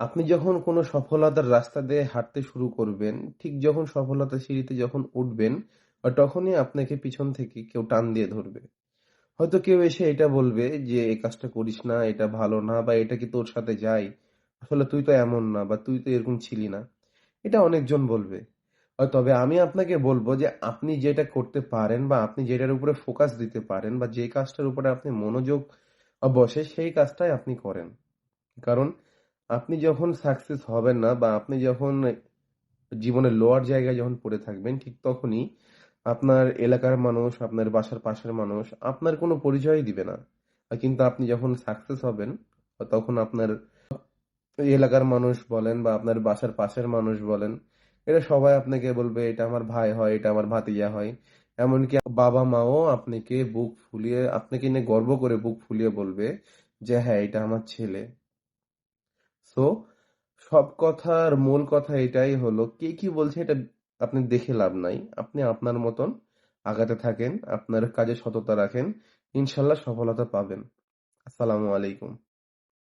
আপনি যখন কোনো সফলতার রাস্তা দিয়ে হাঁটতে শুরু করবেন, ঠিক যখন সফলতার সিঁড়িতে যখন উঠবেন, তখনই আপনাকে পিছন থেকে কেউ টান দিয়ে ধরবে। হয়তো কেউ এসে এটা বলবে যে, "এই কাজটা করিস না, এটা ভালো না বা এটা কি তোর সাথে যায়? আসলে তুই তো এমন না বা তুই তো এরকম ছিলি না।" এটা অনেকজন বলবে। তবে আমি আপনাকে বলব যে আপনি যেটা করতে পারেন বা আপনি যেটার উপরে ফোকাস দিতে পারেন বা যে কাজটার উপরে আপনি মনোযোগ বসে সেই কাজটাই আপনি করেন। কারণ আপনি যখন সাকসেস হবেন না বা আপনি যখন জীবনের লোয়ার জায়গায় যখন পড়ে থাকবেন ঠিক তখনই আপনার এলাকার মানুষ, আপনার বাসার পাশের মানুষ আপনার কোনো পরিচয়ই দিবে না। কিন্তু আপনি যখন সাকসেস হবেন তখন আপনার এলাকার মানুষ বলেন বা আপনার বাসার পাশের মানুষ বলেন, এরা সবাই আপনাকে বলবে এটা আমার ভাই হয়, এটা আমার ভাতিজা হয়। এমনকি বাবা-মাও আপনাকে বুক ফুলিয়ে আপনাকে নিয়ে গর্ব করে বুক ফুলিয়ে বলবে যে হ্যাঁ, এটা আমার ছেলে। সো সব কথার মূল কথা এটাই হলো কে কি বলছে এটা আপনি দেখে লাভ নাই। আপনি আপনার মতন আগাতে থাকেন, আপনার কাজে সততা রাখেন। ইনশাআল্লাহ সফলতা পাবেন। আসসালামু আলাইকুম।